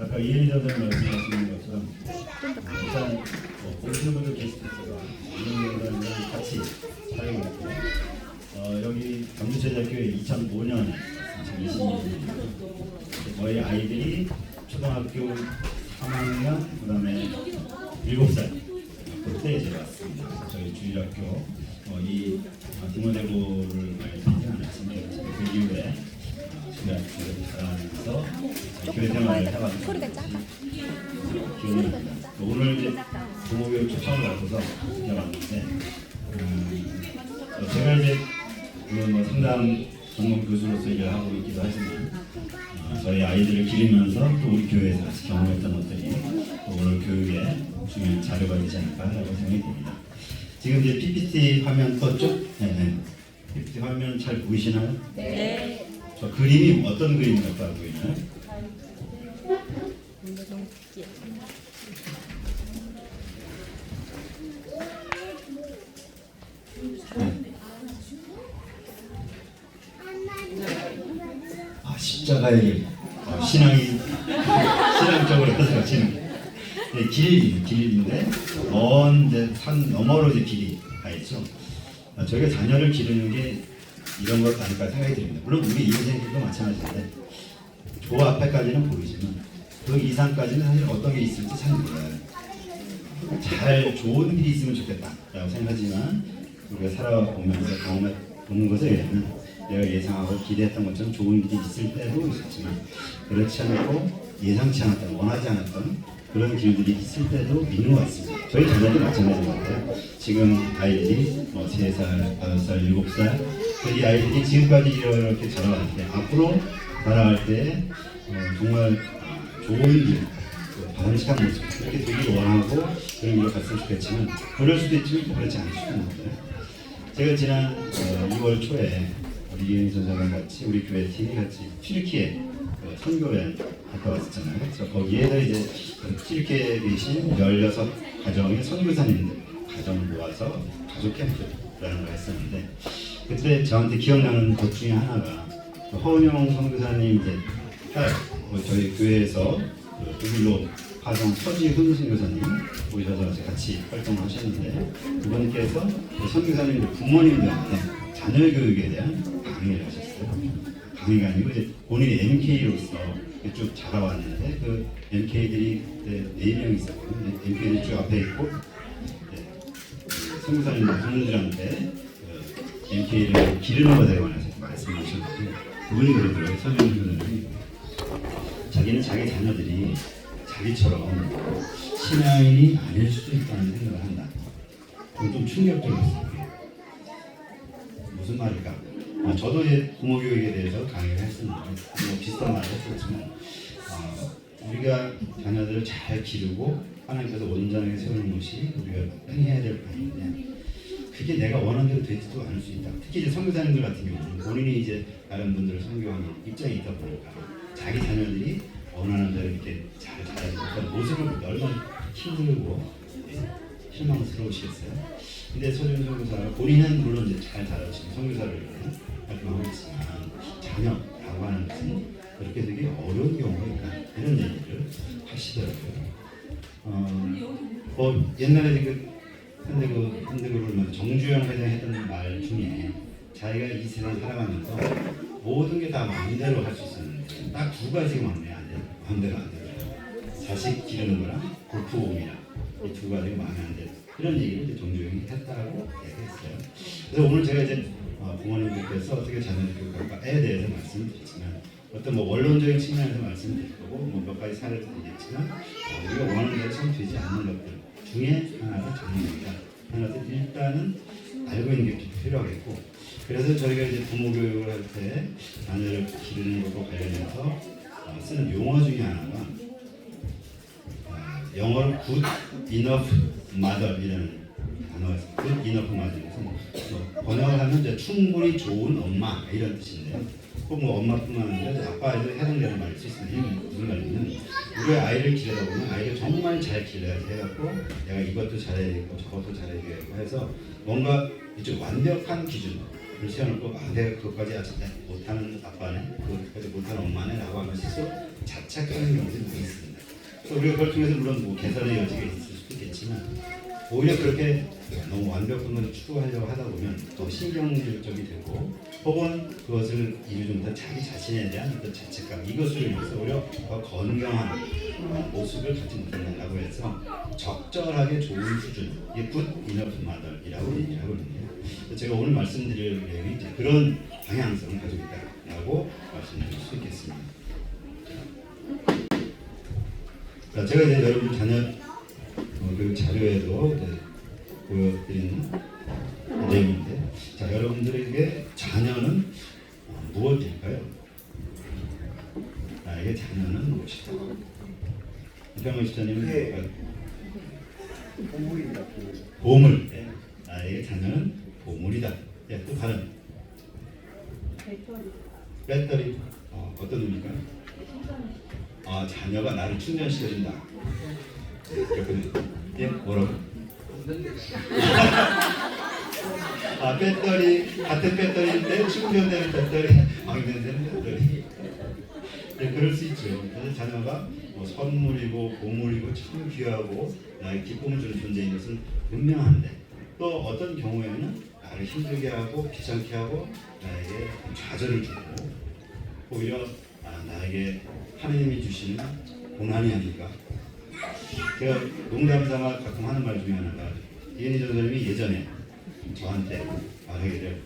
아까 이혜리 선생님 말씀하신 것처럼 일단 보시는 분들 계실 수 있어서 이혜리 같이 촬영했고 여기 경주제자교회 2005년 2020년 저희 아이들이 초등학교 3학년 그다음에 7살 그때 제가 왔습니다. 저희 주일학교 이 디모데고를 말씀드리지 않았지만 그 이후에 주일학교를 살아가면서 교회 생활을 해봤습니다. 소리가 작아. 오늘 이제 부모교육 초청을 받아서 제가 왔는데 제가 이제 물론 뭐 상담 전문 교수로서 일을 하고 있기도 하지만 저희 아이들을 기르면서 또 우리 교회에서 같이 경험했던 것들이 또 오늘 교육에 중요한 자료가 되지 않을까라고 생각이 듭니다. 지금 이제 PPT 화면 떴죠? 네. PPT 화면 잘 보이시나요? 네. 저 그림이 어떤 그림 같아 보이나요? 십자가의 신앙적으로 해서 지금 길인데 먼 산 너머로 이제 길이 가 있죠. 저희가 자녀를 기르는 게 이런 것 아닐까 생각이 듭니다. 물론 우리 인생도 마찬가지인데 저 앞에까지는 보이지만 그 이상까지는 사실 어떤 게 있을지 잘 몰라요. 잘 좋은 길이 있으면 좋겠다라고 생각하지만 우리가 살아보면서 경험해 보는 것에 의하면 내가 예상하고 기대했던 것처럼 좋은 길이 있을 때도 있었지만 그렇지 않고 예상치 않았던, 원하지 않았던 그런 길들이 있을 때도 있는 것 같습니다. 저희 자녀도 마찬가지인 것 같아요. 지금 아이들이 3살, 5살, 7살 이 아이들이 지금까지 이렇게 자라갈 때 앞으로 자라갈 때 정말 좋은 길, 바람직한 모습 이렇게 되길 원하고 그런 길로 갔으면 좋겠지만 그럴 수도 있지만 또 그렇지 않을 수도 있는데 제가 지난 2월 초에 우리 이혜리 선생님 같이 우리 교회 팀이 같이 튀르키예 선교회 갔다 왔었잖아요. 그래서 거기에서 이제 튀르키예에 계신 16가정의 선교사님들 가정을 모아서 가족 캠프라는 걸 했었는데 그때 저한테 기억나는 것 중에 하나가 허은영 선교사님 이제 딸 저희 교회에서 독일로 가정 서지훈 선교사님 오셔서 같이 활동을 하셨는데 그분께서 선교사님들 부모님들한테 자녀 교육에 대한 강의를 하셨어요. 강의가 아니고 이제 본인이 MK로서 쭉 자라왔는데 그 MK들이 4명 있었거든요. MK들이 쭉 앞에 있고 선교사님 부모들한테 MK를 기르는 것에 관해서 말씀하셨는데 그분이 그러더라고요. 서지훈 선교사님이 자기는 자기 자녀들이 자기처럼 신앙인이 아닐 수도 있다는 생각을 한다. 그건 좀 충격적이었어요. 무슨 말일까? 저도 이제 부모 교육에 대해서 강의를 했습니다. 뭐 비슷한 말을 했었지만 우리가 자녀들을 잘 기르고 하나님께서 온전하게 세우는 것이 우리가 해야 될 일인데 그게 내가 원하는 대로 되지도 않을 수 있다. 특히 이제 선교사님들 같은 경우는 본인이 이제 다른 분들을 선교하는 입장이 있다 보니까 자기 자녀들이 원하는 대로 이렇게 잘 자라는 그런 모습을 얼마나 힘들고 실망스러우시겠어요. 근데 서준 선교사가 본인은 물론 이제 잘 자라시고 선교사를 활동하고 있지만 자녀라고 하는 것은 그렇게 되게 어려운 경우가 있다 이런 얘기를 하시더라고요. 옛날에 그 현대그룹을 정주영 회장이 했던 말 중에 자기가 이 세상 살아가면서 모든 게 다 마음대로 할 수 있었는데 딱 2가지가 마음대로 안 되더라고요. 자식 기르는 거랑 골프공이랑 이 2가지가 마음에 안 들어요. 이런 얘기를 이제 정주영이 했다고 얘기했어요. 그래서 오늘 제가 이제 부모님들께서 어떻게 자녀를 교육할까에 대해서 말씀을 드렸지만 어떤 뭐 원론적인 측면에서 말씀을 드릴 거고 뭐 몇 가지 사례를 드리겠지만 우리가 원하는 대로 참 되지 않는 것들 중에 하나가 자녀입니다. 하나도 일단은 알고 있는 게 필요하겠고 그래서 저희가 이제 부모 교육을 할 때 자녀를 기르는 것과 관련해서 쓰는 용어 중에 하나가 영어로 good enough mother이라는 단어가 있습니다. good enough mother에서 번역을 하면 이제 충분히 좋은 엄마 이런 뜻인데요. 꼭 뭐 엄마뿐만 아니라 아빠에도 해당되는 말일 수 있습니다. 이게 무슨 말이냐면 우리 아이를 기르다 보면 아이를 정말 잘 길러야지 해갖고 내가 이것도 잘해야 되고 저것도 잘해야 되고 해서 뭔가 이쪽 완벽한 기준 그걸 세워놓고 내가 그것까지 진짜 못하는 아빠네, 그것까지 못하는 엄마네 라고 하면 스스로 자책하는 경우도 많이 있습니다. 그래서 우리가 그걸 통해서 물론 뭐 개선의 여지가 있을 수도 있겠지만 오히려 그렇게 너무 완벽한 걸 추구하려고 하다 보면 또 신경질적이 되고 혹은 그것을 이루지 못한 자기 자신에 대한 어떤 자책감 이것을 위해서 오히려 더 건강한 모습을 갖지 못한다고 해서 적절하게 좋은 수준 이게 굿 이너프 마더이라고 얘기를 하거든요. 제가 오늘 말씀드릴 내용이 이제 그런 방향성을 가지고 있다라고 말씀드릴 수 있겠습니다. 자, 제가 이제 여러분 자녀 그 자료에도 보여드린 내용인데, 자 여러분들에게 자녀는 무엇일까요? 나에게 자녀는 무엇이다? 이병헌 집사님은 보물입니다. 보물. 네. 나에게 자녀는 보물이다. 네, 또 다른 배터리. 어떤 의미일까요? 자녀가 나를 충전시켜준다. 그렇군요. 예, 뭐라고? 배터리, 같은 배터리인데 충전되는 배터리, 방전되는 배터리. 네, 그럴 수 있죠. 그래서 자녀가 선물이고 보물이고 참 귀하고 나에게 기쁨을 주는 존재인 것은 분명한데 또 어떤 경우에는 나를 힘들게 하고 귀찮게 하고 나에게 좌절을 주고 오히려 나에게 하나님이 주시는 고난이 아닐까. 제가 농담삼아 가끔 하는 말 중에 하나가 이은희 전사님이 예전에 저한테 말하기를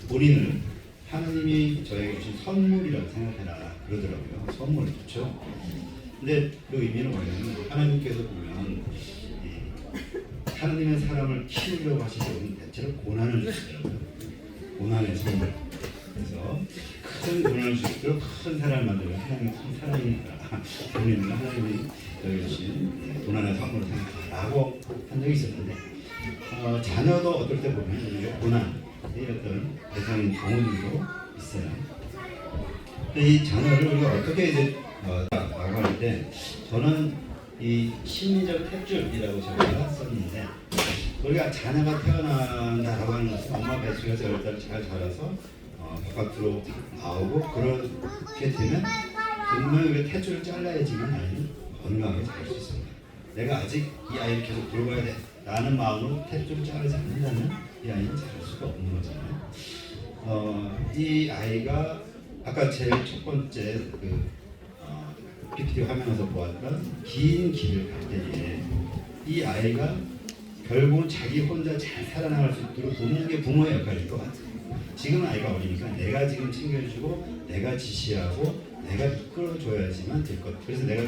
본인을 하나님이 저에게 주신 선물이라고 생각해라 그러더라고요. 선물 좋죠. 근데 그 의미는 뭐냐면 하나님께서 보면 하나님의 사람을 키우려고 하실 때는 대체로 고난을 주시더라고요. 고난의 선물. 그래서 큰 고난을 주실수록 큰 사랑을 만들면 하나님의 큰 사랑이니까 본인은 하나님이 저에게 주신 고난의 선물을 생각하라고 한 적이 있었는데 자녀도 어떨 때 보면 고난의 어떤 대상인 경우들도 있어요. 이 자녀를 우리가 어떻게 이제 라고 할 때 저는 이 심리적 탯줄이라고 제가 썼는데 우리가 자녀가 태어난다라고 하는 것은 엄마 뱃속에서 10달 잘 자라서 바깥으로 나오고 그렇게 되면 분명히 우리가 탯줄을 잘라야지만 아이는 건강하게 자랄 수 있습니다. 내가 아직 이 아이를 계속 돌봐야 돼 라는 마음으로 탯줄을 자르지 않는다면 이 아이는 자랄 수가 없는 거잖아요. 이 아이가 아까 제일 첫 번째 PPT 화면에서 보았던 긴 길을 갈 때에 이 아이가 결국은 자기 혼자 잘 살아나갈 수 있도록 돕는 게 부모의 역할일 것 같아요. 지금은 아이가 어리니까 내가 지금 챙겨주고 내가 지시하고 내가 이끌어줘야지만 될 것. 그래서 내가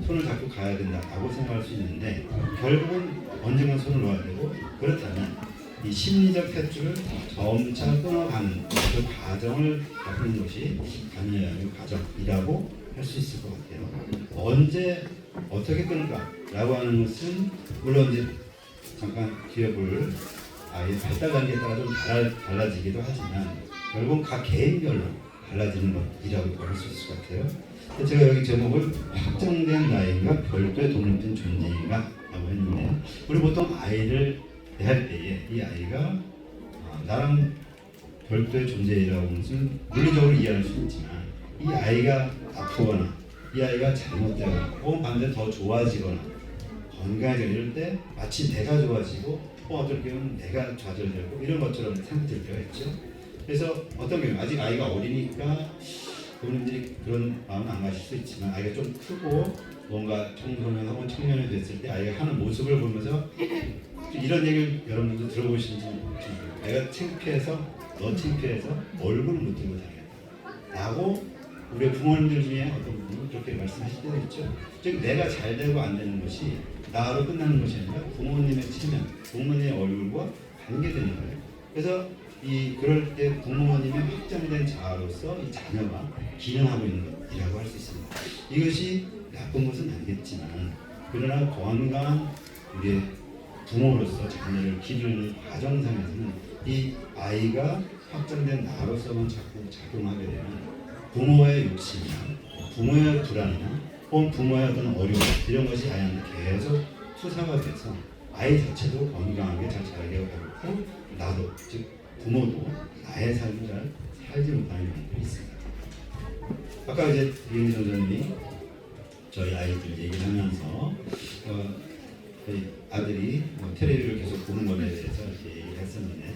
손을 잡고 가야 된다라고 생각할 수 있는데 결국은 언젠가 손을 놓아야 되고 그렇다면 이 심리적 탯줄을 점차 끊어가는 그 과정을 겪는 것이 자녀의 과정이라고 할 수 있을 것 같아요. 언제 어떻게 끊을까라고 하는 것은 물론 이제 잠깐 뒤에 볼 아이의 발달 단계에 따라 좀 달라지기도 하지만 결국 각 개인별로 달라지는 것이라고 할 수 있을 것 같아요. 제가 여기 제목을 확정된 나이인가 별도의 독립된 존재인가 라고 했는데 우리 보통 아이를 대할 때에 이 아이가 나랑 별도의 존재라고 하는 것은 물리적으로 이해할 수 있지만 이 아이가 아프거나 이 아이가 잘못되거나 혹은 반대로 더 좋아지거나 건강해지고 이럴 때 마치 내가 좋아지고 어떨 경우는 내가 좌절되고 이런 것처럼 생각될 때가 있죠. 그래서 어떤 경우 아직 아이가 어리니까 부모님들이 그런 마음은 안 가질 수 있지만 아이가 좀 크고 뭔가 청소년 혹은 청년이 됐을 때 아이가 하는 모습을 보면서 이런 얘기를 여러분들도 들어보시는지 모르겠지만 내가 창피해서 너 창피해서 얼굴을 못 들고 다니겠다 라고 우리 부모님들 중에 어떤 분은 그렇게 말씀하실 때도 있죠. 즉 내가 잘 되고 안 되는 것이 나로 끝나는 것이 아니라 부모님의 체면, 부모님의 얼굴과 관계되는 거예요. 그래서 그럴 때 부모님의 확정된 자아로서 이 자녀가 기능하고 있는 것이라고 할 수 있습니다. 이것이 나쁜 것은 아니겠지만 그러나 건강한 우리의 부모로서 자녀를 기르는 과정상에서는 이 아이가 확정된 나로서만 자꾸 작용하게 되면 부모의 욕심이나 부모의 불안이나 혹은 부모의 어떤 어려움 이런 것이 아이한테 계속 투사가 돼서 아이 자체도 건강하게 잘 자라게 하고 나도 즉 부모도 나의 삶을 잘 살지 못하는 경우도 있습니다. 아까 이제 이은희 선생님이 저희 아이들 얘기를 하면서 저희 아들이 텔레비를 계속 보는 것에 대해서 이렇게 얘기를 했었는데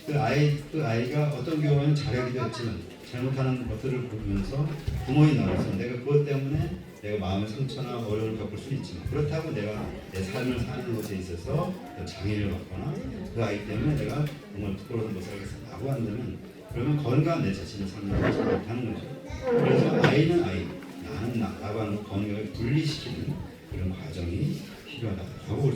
그 아이가 어떤 경우에는 잘하기도 했지만 잘못하는 것들을 보면서 부모인 나로서 내가 그것 때문에 내가 마음의 상처나 어려움을 겪을 수 있지만 그렇다고 내가 내 삶을 사는 것에 있어서 장애를 받거나 그 아이 때문에 내가 정말 부끄러워서 못 살겠다고 한다면 그러면 건강한 내 자신의 삶을 살지 못하는 거죠. 그래서 아이는 아이, 나는 나라고 하는 건강을 분리시키는 그런 과정이 필요하다고 볼